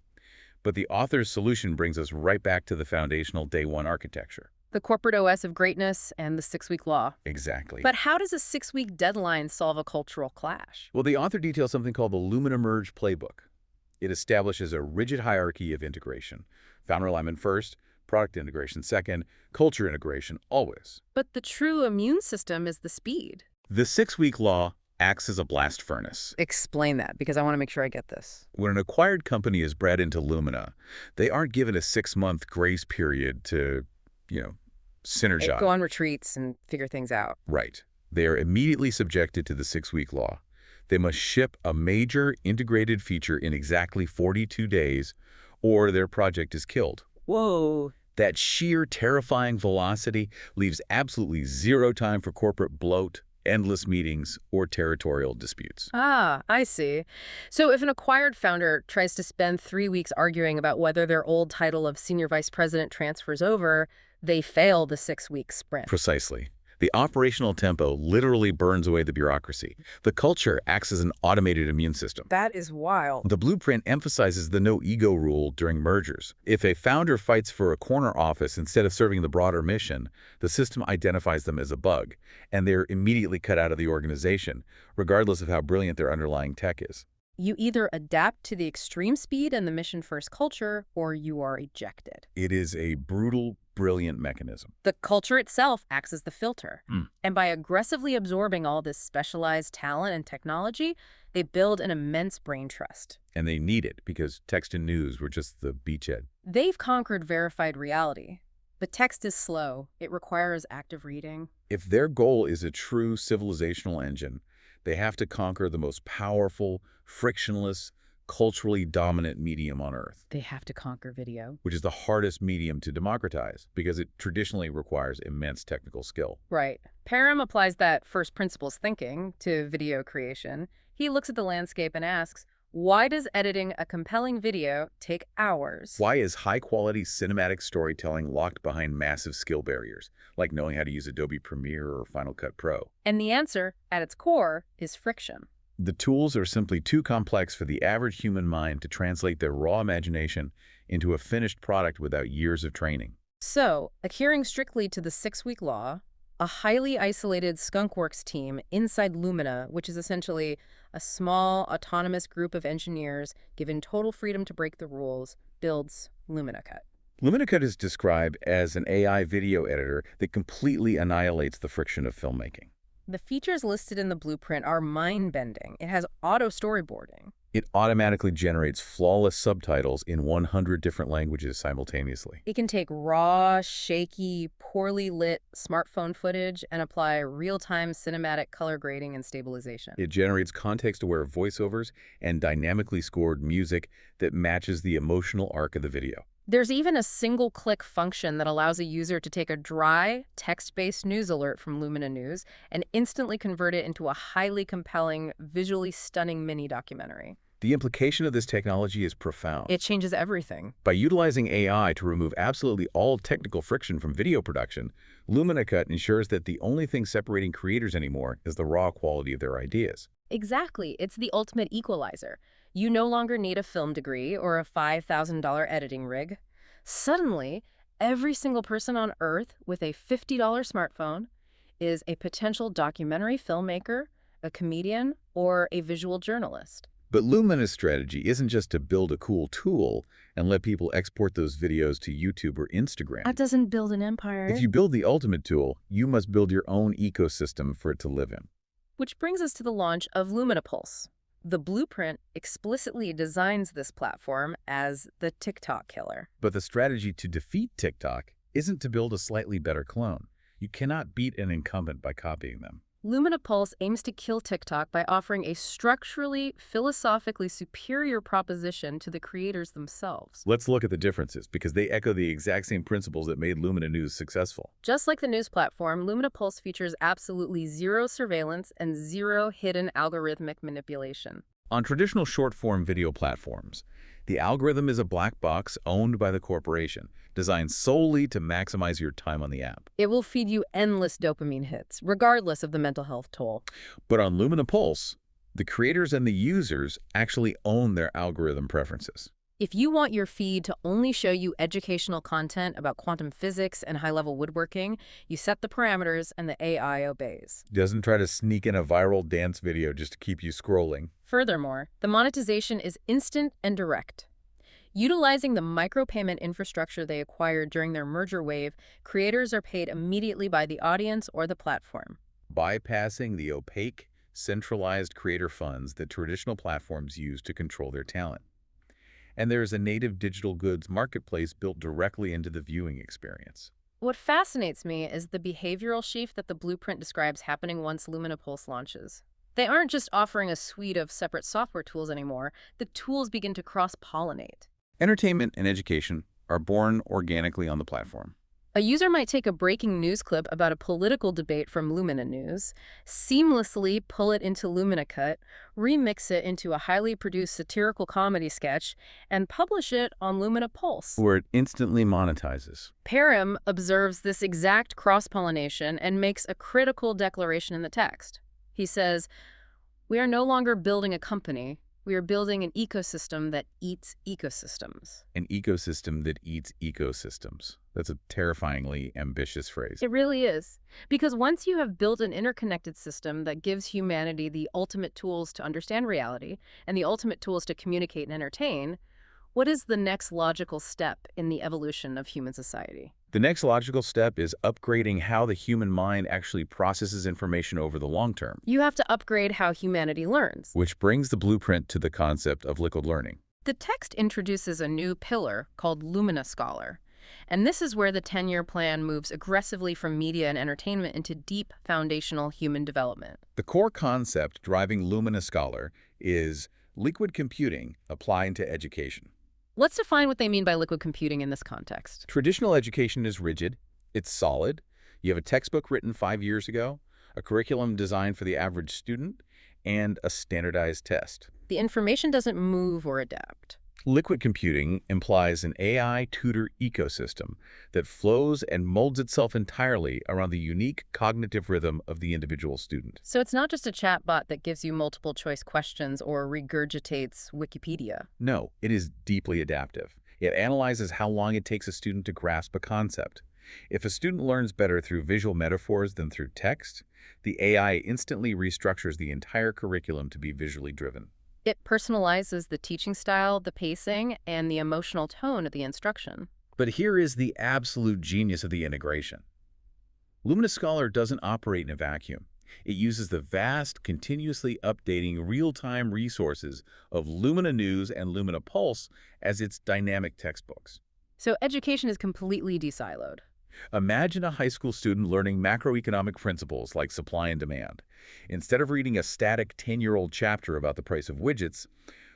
But the author's solution brings us right back to the foundational day one architecture. The corporate OS of greatness and the 6-week law. Exactly. But how does a 6-week deadline solve a cultural clash? Well, the author details something called the Lumina Merge Playbook. It establishes a rigid hierarchy of integration. Founder alignment first, product integration second, culture integration always. But the true immune system is the speed. The 6-week law acts as a blast furnace. Explain that, because I want to make sure I get this. When an acquired company is bred into Lumina, they aren't given a 6-month grace period to, synergize. Go on retreats and figure things out. Right. They are immediately subjected to the 6-week law. They must ship a major integrated feature in exactly 42 days, or their project is killed. Whoa. That sheer terrifying velocity leaves absolutely zero time for corporate bloat, endless meetings, or territorial disputes. Ah, I see. So if an acquired founder tries to spend 3 weeks arguing about whether their old title of senior vice president transfers over, they fail the 6-week sprint. Precisely. The operational tempo literally burns away the bureaucracy. The culture acts as an automated immune system. That is wild. The blueprint emphasizes the no-ego rule during mergers. If a founder fights for a corner office instead of serving the broader mission, the system identifies them as a bug, and they're immediately cut out of the organization, regardless of how brilliant their underlying tech is. You either adapt to the extreme speed and the mission-first culture, or you are ejected. It is a brutal, brilliant mechanism. The culture itself acts as the filter. Mm. And by aggressively absorbing all this specialized talent and technology, they build an immense brain trust. And they need it because text and news were just the beachhead. They've conquered verified reality. But text is slow. It requires active reading. If their goal is a true civilizational engine, they have to conquer the most powerful, frictionless, culturally dominant medium on Earth. They have to conquer video. Which is the hardest medium to democratize because it traditionally requires immense technical skill. Right. Param applies that first principles thinking to video creation. He looks at the landscape and asks, why does editing a compelling video take hours? Why is high-quality cinematic storytelling locked behind massive skill barriers, like knowing how to use Adobe Premiere or Final Cut Pro? And the answer, at its core, is friction. The tools are simply too complex for the average human mind to translate their raw imagination into a finished product without years of training. So, adhering strictly to the 6-week law, a highly isolated skunkworks team inside Lumina, which is essentially a small, autonomous group of engineers given total freedom to break the rules, builds LuminaCut. LuminaCut is described as an AI video editor that completely annihilates the friction of filmmaking. The features listed in the blueprint are mind-bending. It has auto-storyboarding. It automatically generates flawless subtitles in 100 different languages simultaneously. It can take raw, shaky, poorly lit smartphone footage and apply real-time cinematic color grading and stabilization. It generates context-aware voiceovers and dynamically scored music that matches the emotional arc of the video. There's even a single-click function that allows a user to take a dry, text-based news alert from Lumina News and instantly convert it into a highly compelling, visually stunning mini-documentary. The implication of this technology is profound. It changes everything. By utilizing AI to remove absolutely all technical friction from video production, LuminaCut ensures that the only thing separating creators anymore is the raw quality of their ideas. Exactly. It's the ultimate equalizer. You no longer need a film degree or a $5,000 editing rig. Suddenly, every single person on Earth with a $50 smartphone is a potential documentary filmmaker, a comedian, or a visual journalist. But Lumina's strategy isn't just to build a cool tool and let people export those videos to YouTube or Instagram. That doesn't build an empire. If you build the ultimate tool, you must build your own ecosystem for it to live in. Which brings us to the launch of Lumina Pulse. The blueprint explicitly designs this platform as the TikTok killer. But the strategy to defeat TikTok isn't to build a slightly better clone. You cannot beat an incumbent by copying them. Lumina Pulse aims to kill TikTok by offering a structurally, philosophically superior proposition to the creators themselves. Let's look at the differences, because they echo the exact same principles that made Lumina News successful. Just like the news platform, Lumina Pulse features absolutely zero surveillance and zero hidden algorithmic manipulation. On traditional short-form video platforms, the algorithm is a black box owned by the corporation, designed solely to maximize your time on the app. It will feed you endless dopamine hits, regardless of the mental health toll. But on Lumina Pulse, the creators and the users actually own their algorithm preferences. If you want your feed to only show you educational content about quantum physics and high-level woodworking, you set the parameters and the AI obeys. Doesn't try to sneak in a viral dance video just to keep you scrolling. Furthermore, the monetization is instant and direct. Utilizing the micropayment infrastructure they acquired during their merger wave, creators are paid immediately by the audience or the platform. Bypassing the opaque, centralized creator funds that traditional platforms use to control their talent. And there is a native digital goods marketplace built directly into the viewing experience. What fascinates me is the behavioral shift that the blueprint describes happening once Lumina Pulse launches. They aren't just offering a suite of separate software tools anymore, the tools begin to cross-pollinate. Entertainment and education are born organically on the platform. A user might take a breaking news clip about a political debate from Lumina News, seamlessly pull it into Lumina Cut, remix it into a highly produced satirical comedy sketch, and publish it on Lumina Pulse. Where it instantly monetizes. Param observes this exact cross-pollination and makes a critical declaration in the text. He says, "We are no longer building a company. We are building an ecosystem that eats ecosystems." An ecosystem that eats ecosystems. That's a terrifyingly ambitious phrase. It really is. Because once you have built an interconnected system that gives humanity the ultimate tools to understand reality and the ultimate tools to communicate and entertain, what is the next logical step in the evolution of human society? The next logical step is upgrading how the human mind actually processes information over the long term. You have to upgrade how humanity learns. Which brings the blueprint to the concept of liquid learning. The text introduces a new pillar called Lumina Scholar. And this is where the 10-year plan moves aggressively from media and entertainment into deep foundational human development. The core concept driving Lumina Scholar is liquid computing applied to education. Let's define what they mean by liquid computing in this context. Traditional education is rigid, it's solid. You have a textbook written 5 years ago, a curriculum designed for the average student, and a standardized test. The information doesn't move or adapt. Liquid computing implies an AI tutor ecosystem that flows and molds itself entirely around the unique cognitive rhythm of the individual student. So it's not just a chatbot that gives you multiple choice questions or regurgitates Wikipedia. No, it is deeply adaptive. It analyzes how long it takes a student to grasp a concept. If a student learns better through visual metaphors than through text, the AI instantly restructures the entire curriculum to be visually driven. It personalizes the teaching style, the pacing, and the emotional tone of the instruction. But here is the absolute genius of the integration. Lumina Scholar doesn't operate in a vacuum. It uses the vast, continuously updating real-time resources of Lumina News and Lumina Pulse as its dynamic textbooks. So education is completely desiloed. Imagine a high school student learning macroeconomic principles like supply and demand. Instead of reading a static 10-year-old chapter about the price of widgets,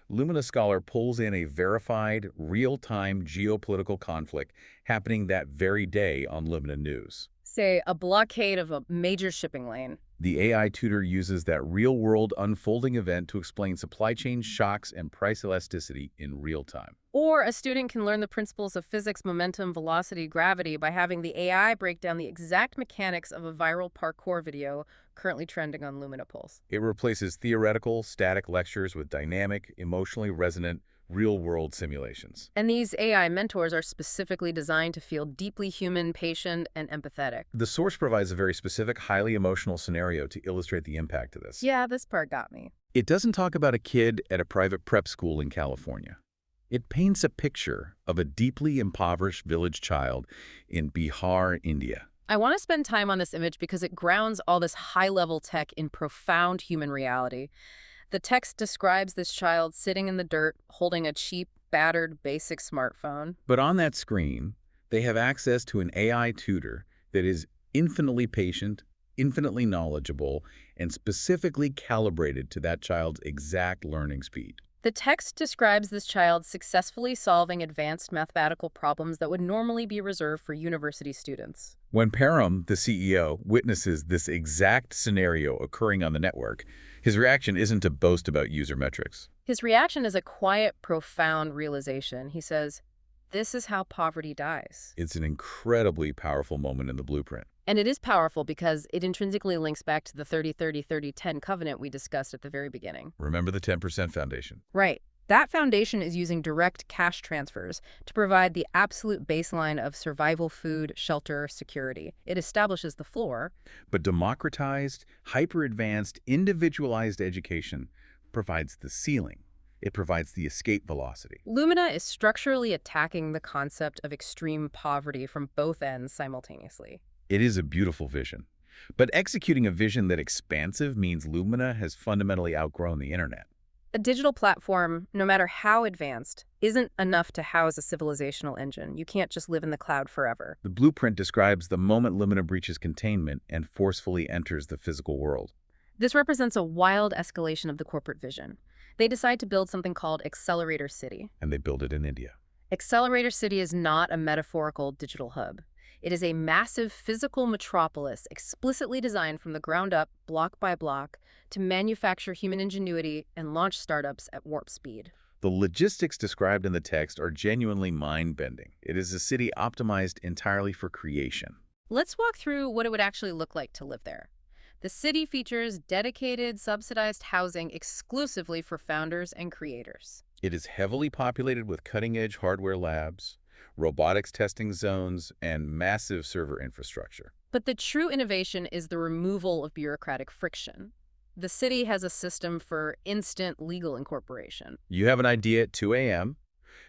Lumina Scholar pulls in a verified, real-time geopolitical conflict happening that very day on Lumina News. Say, a blockade of a major shipping lane. The AI tutor uses that real-world unfolding event to explain supply chain shocks and price elasticity in real time. Or a student can learn the principles of physics, momentum, velocity, gravity by having the AI break down the exact mechanics of a viral parkour video currently trending on Lumina Pulse. It replaces theoretical, static lectures with dynamic, emotionally resonant, real-world simulations. And these AI mentors are specifically designed to feel deeply human, patient, and empathetic. The source provides a very specific, highly emotional scenario to illustrate the impact of this. Yeah, this part got me. It doesn't talk about a kid at a private prep school in California. It paints a picture of a deeply impoverished village child in Bihar, India. I want to spend time on this image because it grounds all this high-level tech in profound human reality. The text describes this child sitting in the dirt, holding a cheap, battered, basic smartphone. But on that screen, they have access to an AI tutor that is infinitely patient, infinitely knowledgeable, and specifically calibrated to that child's exact learning speed. The text describes this child successfully solving advanced mathematical problems that would normally be reserved for university students. When Param, the CEO, witnesses this exact scenario occurring on the network, his reaction isn't to boast about user metrics. His reaction is a quiet, profound realization. He says, "This is how poverty dies." It's an incredibly powerful moment in the blueprint. And it is powerful because it intrinsically links back to the 30-30-30-10 covenant we discussed at the very beginning. Remember the 10% foundation. Right. That foundation is using direct cash transfers to provide the absolute baseline of survival food, shelter, security. It establishes the floor. But democratized, hyper-advanced, individualized education provides the ceiling. It provides the escape velocity. Lumina is structurally attacking the concept of extreme poverty from both ends simultaneously. It is a beautiful vision. But executing a vision that expansive means Lumina has fundamentally outgrown the internet. A digital platform, no matter how advanced, isn't enough to house a civilizational engine. You can't just live in the cloud forever. The blueprint describes the moment Lumina breaches containment and forcefully enters the physical world. This represents a wild escalation of the corporate vision. They decide to build something called Accelerator City. And they build it in India. Accelerator City is not a metaphorical digital hub. It is a massive physical metropolis explicitly designed from the ground up, block by block, to manufacture human ingenuity and launch startups at warp speed. The logistics described in the text are genuinely mind-bending. It is a city optimized entirely for creation. Let's walk through what it would actually look like to live there. The city features dedicated, subsidized housing exclusively for founders and creators. It is heavily populated with cutting-edge hardware labs, robotics testing zones, and massive server infrastructure. But the true innovation is the removal of bureaucratic friction. The city has a system for instant legal incorporation. You have an idea at 2 a.m.,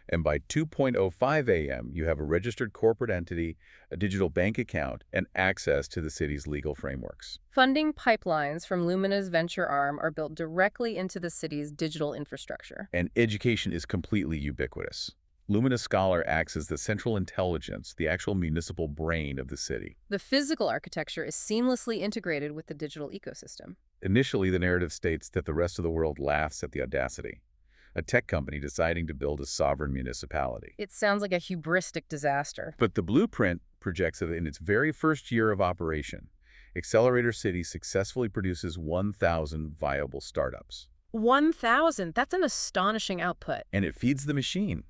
and by 2:05 a.m., you have a registered corporate entity, a digital bank account, and access to the city's legal frameworks. Funding pipelines from Lumina's venture arm are built directly into the city's digital infrastructure. And education is completely ubiquitous. Lumina Scholar acts as the central intelligence, the actual municipal brain of the city. The physical architecture is seamlessly integrated with the digital ecosystem. Initially, the narrative states that the rest of the world laughs at the audacity. A tech company deciding to build a sovereign municipality. It sounds like a hubristic disaster. But the blueprint projects that in its very first year of operation, Accelerator City successfully produces 1,000 viable startups. 1,000? That's an astonishing output. And it feeds the machine.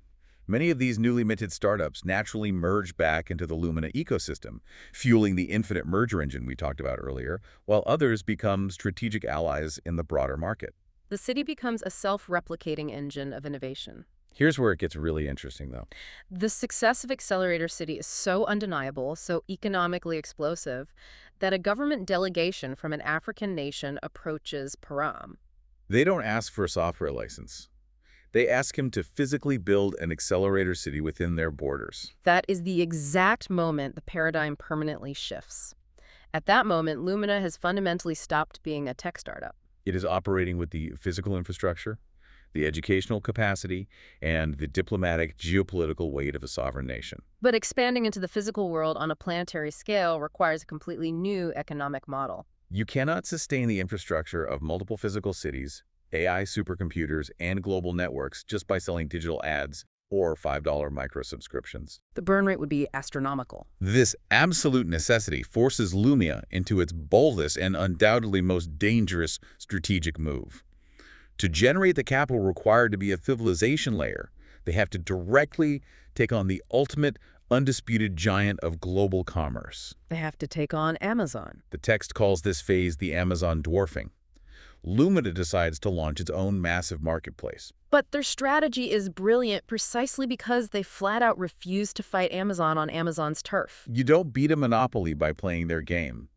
Many of these newly minted startups naturally merge back into the Lumina ecosystem, fueling the infinite merger engine we talked about earlier, while others become strategic allies in the broader market. The city becomes a self-replicating engine of innovation. Here's where it gets really interesting, though. The success of Accelerator City is so undeniable, so economically explosive, that a government delegation from an African nation approaches Param. They don't ask for a software license. They ask him to physically build an accelerator city within their borders. That is the exact moment the paradigm permanently shifts. At that moment, Lumina has fundamentally stopped being a tech startup. It is operating with the physical infrastructure, the educational capacity, and the diplomatic, geopolitical weight of a sovereign nation. But expanding into the physical world on a planetary scale requires a completely new economic model. You cannot sustain the infrastructure of multiple physical cities, AI supercomputers, and global networks just by selling digital ads or $5 micro-subscriptions. The burn rate would be astronomical. This absolute necessity forces Lumia into its boldest and undoubtedly most dangerous strategic move. To generate the capital required to be a civilization layer, they have to directly take on the ultimate, undisputed giant of global commerce. They have to take on Amazon. The text calls this phase the Amazon dwarfing. Lumina decides to launch its own massive marketplace. But their strategy is brilliant precisely because they flat out refuse to fight Amazon on Amazon's turf. You don't beat a monopoly by playing their game.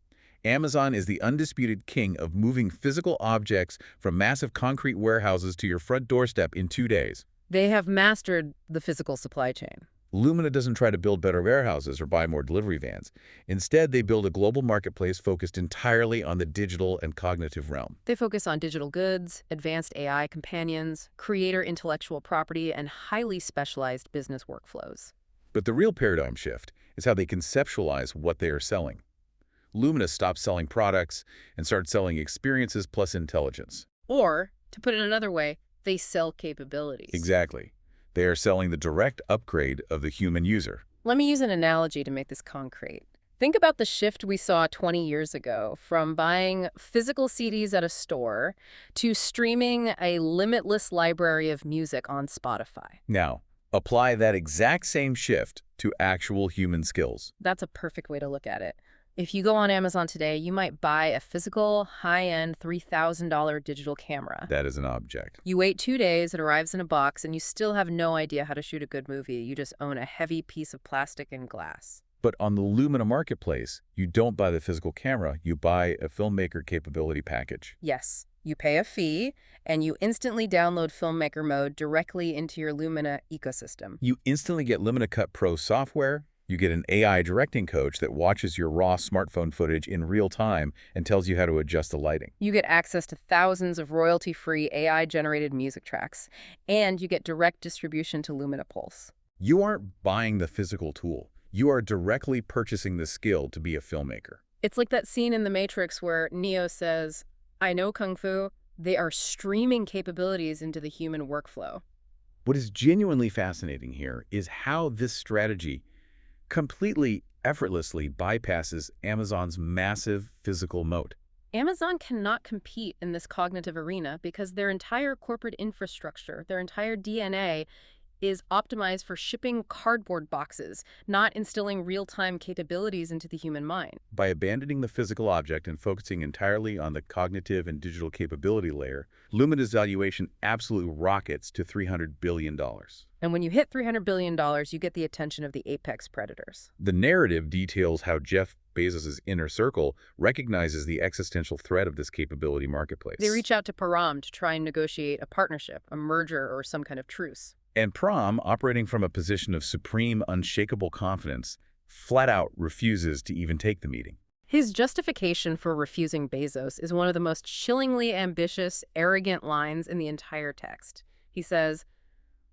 Amazon is the undisputed king of moving physical objects from massive concrete warehouses to your front doorstep in 2 days. They have mastered the physical supply chain. Lumina doesn't try to build better warehouses or buy more delivery vans. Instead, they build a global marketplace focused entirely on the digital and cognitive realm. They focus on digital goods, advanced AI companions, creator intellectual property, and highly specialized business workflows. But the real paradigm shift is how they conceptualize what they are selling. Lumina stops selling products and starts selling experiences plus intelligence. Or, to put it another way, they sell capabilities. Exactly. They are selling the direct upgrade of the human user. Let me use an analogy to make this concrete. Think about the shift we saw 20 years ago from buying physical CDs at a store to streaming a limitless library of music on Spotify. Now, apply that exact same shift to actual human skills. That's a perfect way to look at it. If you go on Amazon today, you might buy a physical, high-end $3,000 digital camera. That is an object. You wait 2 days, it arrives in a box, and you still have no idea how to shoot a good movie. You just own a heavy piece of plastic and glass. But on the Lumina marketplace, you don't buy the physical camera, you buy a filmmaker capability package. Yes, you pay a fee, and you instantly download Filmmaker Mode directly into your Lumina ecosystem. You instantly get Lumina Cut Pro software, you get an AI directing coach that watches your raw smartphone footage in real time and tells you how to adjust the lighting. You get access to thousands of royalty-free AI-generated music tracks, and you get direct distribution to Lumina Pulse. You aren't buying the physical tool. You are directly purchasing the skill to be a filmmaker. It's like that scene in The Matrix where Neo says, "I know Kung Fu." They are streaming capabilities into the human workflow. What is genuinely fascinating here is how this strategy completely effortlessly bypasses Amazon's massive physical moat. Amazon cannot compete in this cognitive arena because their entire corporate infrastructure, their entire DNA, is optimized for shipping cardboard boxes, not instilling real-time capabilities into the human mind. By abandoning the physical object and focusing entirely on the cognitive and digital capability layer, Lumina's valuation absolutely rockets to $300 billion. And when you hit $300 billion, you get the attention of the apex predators. The narrative details how Jeff Bezos' inner circle recognizes the existential threat of this capability marketplace. They reach out to Param to try and negotiate a partnership, a merger, or some kind of truce. And Param, operating from a position of supreme, unshakable confidence, flat out refuses to even take the meeting. His justification for refusing Bezos is one of the most chillingly ambitious, arrogant lines in the entire text. He says,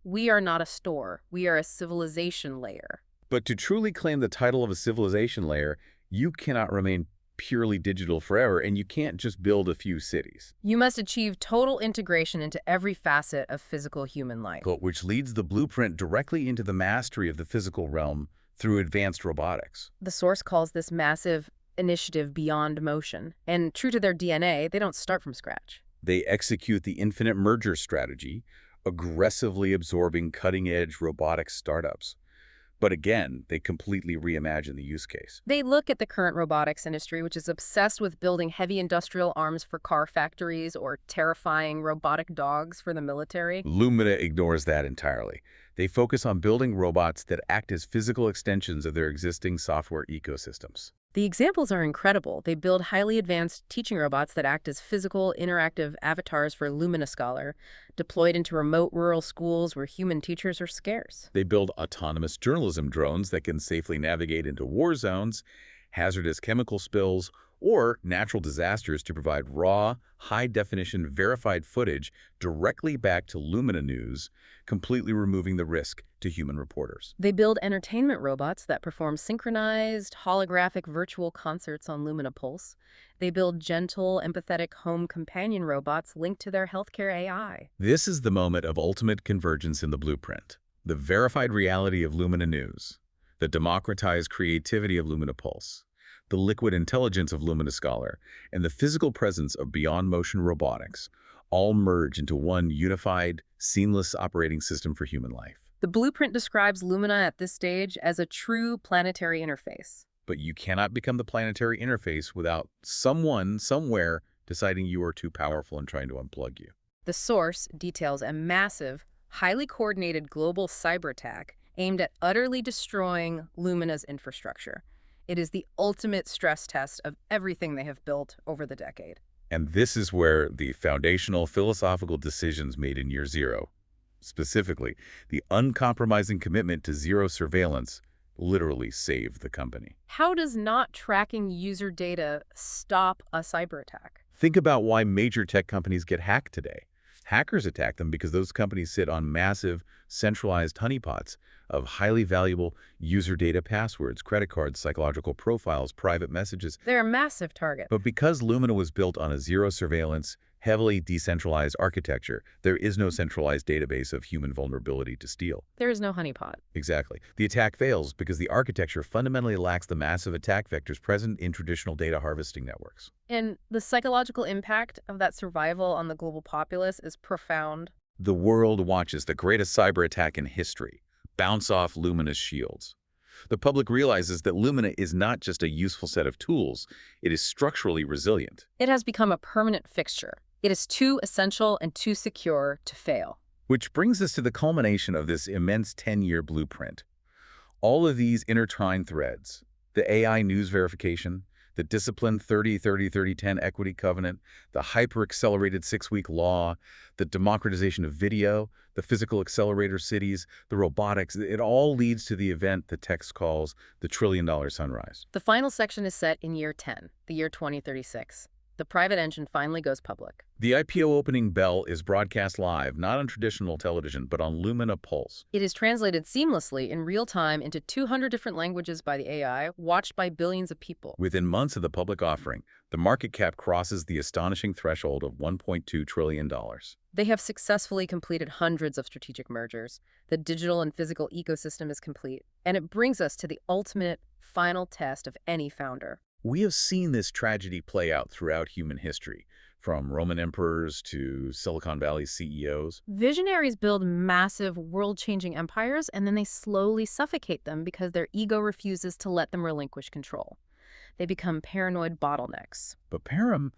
"We are not a store. We are a civilization layer." But to truly claim the title of a civilization layer, you cannot remain purely digital forever, and you can't just build a few cities. You must achieve total integration into every facet of physical human life. Which leads the blueprint directly into the mastery of the physical realm through advanced robotics. The source calls this massive initiative beyond motion, and true to their DNA, they don't start from scratch. They execute the infinite merger strategy, aggressively absorbing cutting-edge robotics startups. But again, they completely reimagine the use case. They look at the current robotics industry, which is obsessed with building heavy industrial arms for car factories or terrifying robotic dogs for the military. Lumina ignores that entirely. They focus on building robots that act as physical extensions of their existing software ecosystems. The examples are incredible. They build highly advanced teaching robots that act as physical, interactive avatars for Lumina Scholar, deployed into remote rural schools where human teachers are scarce. They build autonomous journalism drones that can safely navigate into war zones, hazardous chemical spills, or natural disasters to provide raw, high-definition verified footage directly back to Lumina News, completely removing the risk to human reporters. They build entertainment robots that perform synchronized, holographic virtual concerts on Lumina Pulse. They build gentle, empathetic home companion robots linked to their healthcare AI. This is the moment of ultimate convergence in the blueprint. The verified reality of Lumina News, the democratized creativity of Lumina Pulse, the liquid intelligence of Lumina Scholar, and the physical presence of Beyond Motion robotics all merge into one unified, seamless operating system for human life. The blueprint describes Lumina at this stage as a true planetary interface. But you cannot become the planetary interface without someone, somewhere, deciding you are too powerful and trying to unplug you. The source details a massive, highly coordinated global cyber attack aimed at utterly destroying Lumina's infrastructure. It is the ultimate stress test of everything they have built over the decade. And this is where the foundational philosophical decisions made in year zero, specifically the uncompromising commitment to zero surveillance, literally saved the company. How does not tracking user data stop a cyber attack? Think about why major tech companies get hacked today. Hackers attack them because those companies sit on massive, centralized honeypots of highly valuable user data, passwords, credit cards, psychological profiles, private messages. They're a massive target. But because Lumina was built on a zero surveillance, heavily decentralized architecture, there is no centralized database of human vulnerability to steal. There is no honeypot. Exactly. The attack fails because the architecture fundamentally lacks the massive attack vectors present in traditional data harvesting networks. And the psychological impact of that survival on the global populace is profound. The world watches the greatest cyber attack in history bounce off Lumina's shields. The public realizes that Lumina is not just a useful set of tools, it is structurally resilient. It has become a permanent fixture. It is too essential and too secure to fail. Which brings us to the culmination of this immense 10-year blueprint. All of these intertwined threads, the AI news verification, the disciplined 30-30-30-10 equity covenant, the hyper-accelerated 6-week law, the democratization of video, the physical accelerator cities, the robotics, it all leads to the event the text calls the trillion-dollar sunrise. The final section is set in year 10, the year 2036. The private engine finally goes public. The IPO opening bell is broadcast live, not on traditional television, but on Lumina Pulse. It is translated seamlessly in real time into 200 different languages by the AI, watched by billions of people. Within months of the public offering, the market cap crosses the astonishing threshold of $1.2 trillion. They have successfully completed hundreds of strategic mergers. The digital and physical ecosystem is complete, and it brings us to the ultimate final test of any founder. We have seen this tragedy play out throughout human history, from Roman emperors to Silicon Valley CEOs. Visionaries build massive, world-changing empires, and then they slowly suffocate them because their ego refuses to let them relinquish control. They become paranoid bottlenecks. But Param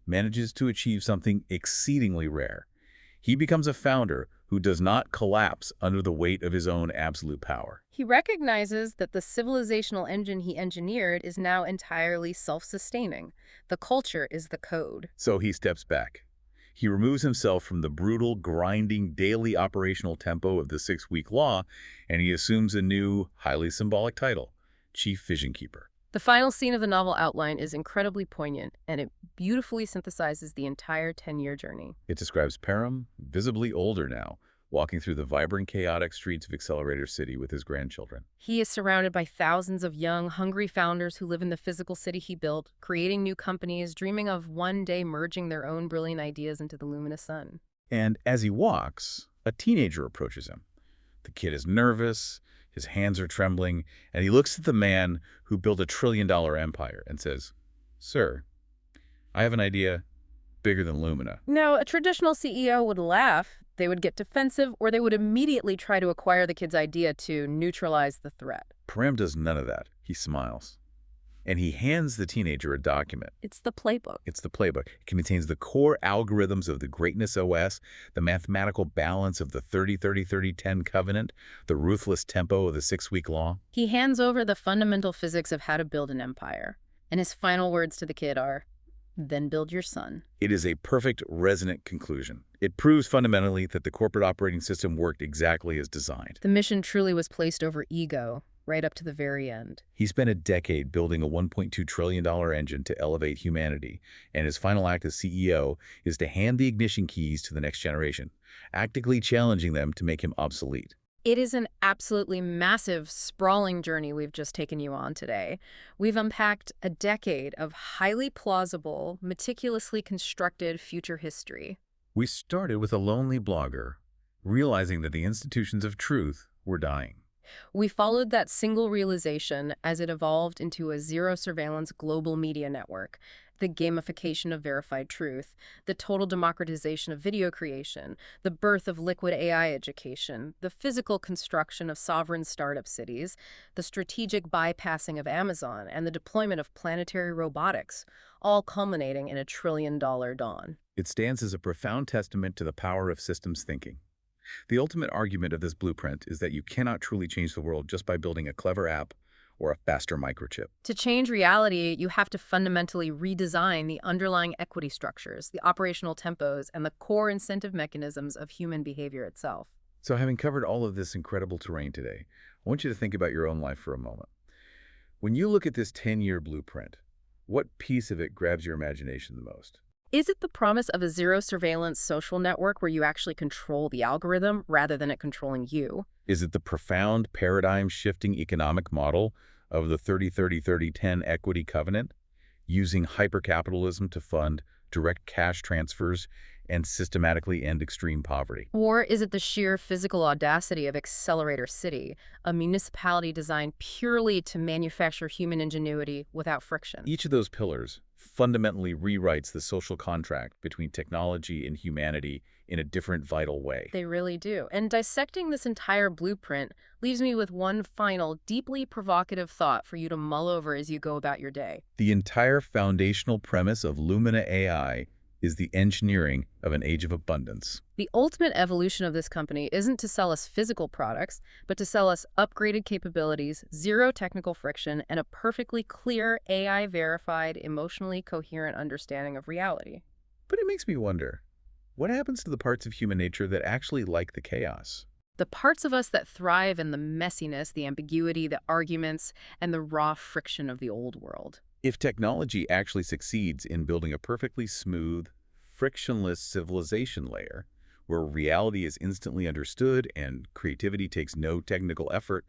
manages to achieve something exceedingly rare. He becomes a founder who does not collapse under the weight of his own absolute power. He recognizes that the civilizational engine he engineered is now entirely self-sustaining. The culture is the code. So he steps back. He removes himself from the brutal, grinding, daily operational tempo of the 6-week law, and he assumes a new, highly symbolic title, Chief Vision Keeper. The final scene of the novel outline is incredibly poignant, and it beautifully synthesizes the entire 10-year journey. It describes Param, visibly older now, walking through the vibrant, chaotic streets of Accelerator City with his grandchildren. He is surrounded by thousands of young, hungry founders who live in the physical city he built, creating new companies, dreaming of one day merging their own brilliant ideas into the luminous sun. And as he walks, a teenager approaches him. The kid is nervous, his hands are trembling, and he looks at the man who built a trillion-dollar empire and says, "Sir, I have an idea bigger than Lumina." Now, a traditional CEO would laugh, they would get defensive, or they would immediately try to acquire the kid's idea to neutralize the threat. Param does none of that. He smiles. And he hands the teenager a document. It's the playbook. It's the playbook. It contains the core algorithms of the Greatness OS, the mathematical balance of the 30-30-30-10 covenant, the ruthless tempo of the 6-week law. He hands over the fundamental physics of how to build an empire. And his final words to the kid are, "Then build your son." It is a perfect, resonant conclusion. It proves fundamentally that the corporate operating system worked exactly as designed. The mission truly was placed over ego, right up to the very end. He spent a decade building a $1.2 trillion engine to elevate humanity, and his final act as CEO is to hand the ignition keys to the next generation, actively challenging them to make him obsolete. It is an absolutely massive, sprawling journey we've just taken you on today. We've unpacked a decade of highly plausible, meticulously constructed future history. We started with a lonely blogger, realizing that the institutions of truth were dying. We followed that single realization as it evolved into a zero-surveillance global media network, the gamification of verified truth, the total democratization of video creation, the birth of liquid AI education, the physical construction of sovereign startup cities, the strategic bypassing of Amazon, and the deployment of planetary robotics, all culminating in a trillion-dollar dawn. It stands as a profound testament to the power of systems thinking. The ultimate argument of this blueprint is that you cannot truly change the world just by building a clever app or a faster microchip. To change reality, you have to fundamentally redesign the underlying equity structures, the operational tempos, and the core incentive mechanisms of human behavior itself. So having covered all of this incredible terrain today, I want you to think about your own life for a moment. When you look at this 10-year blueprint, what piece of it grabs your imagination the most? Is it the promise of a zero-surveillance social network where you actually control the algorithm rather than it controlling you? Is it the profound paradigm-shifting economic model of the 30-30-30-10 equity covenant, using hypercapitalism to fund direct cash transfers and systematically end extreme poverty? Or is it the sheer physical audacity of Accelerator City, a municipality designed purely to manufacture human ingenuity without friction? Each of those pillars fundamentally rewrites the social contract between technology and humanity in a different vital way. They really do. And dissecting this entire blueprint leaves me with one final, deeply provocative thought for you to mull over as you go about your day. The entire foundational premise of Lumina AI is the engineering of an age of abundance. The ultimate evolution of this company isn't to sell us physical products, but to sell us upgraded capabilities, zero technical friction, and a perfectly clear, AI-verified, emotionally coherent understanding of reality. But it makes me wonder, what happens to the parts of human nature that actually like the chaos? The parts of us that thrive in the messiness, the ambiguity, the arguments, and the raw friction of the old world. If technology actually succeeds in building a perfectly smooth, frictionless civilization layer, where reality is instantly understood and creativity takes no technical effort,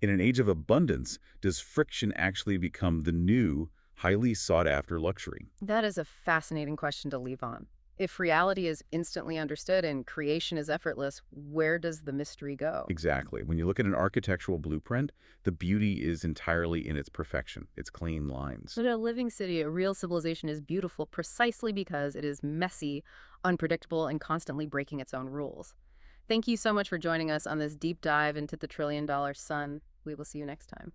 in an age of abundance, does friction actually become the new, highly sought-after luxury? That is a fascinating question to leave on. If reality is instantly understood and creation is effortless, where does the mystery go? Exactly. When you look at an architectural blueprint, the beauty is entirely in its perfection, its clean lines. But a living city, a real civilization, is beautiful precisely because it is messy, unpredictable, and constantly breaking its own rules. Thank you so much for joining us on this deep dive into the trillion-dollar sun. We will see you next time.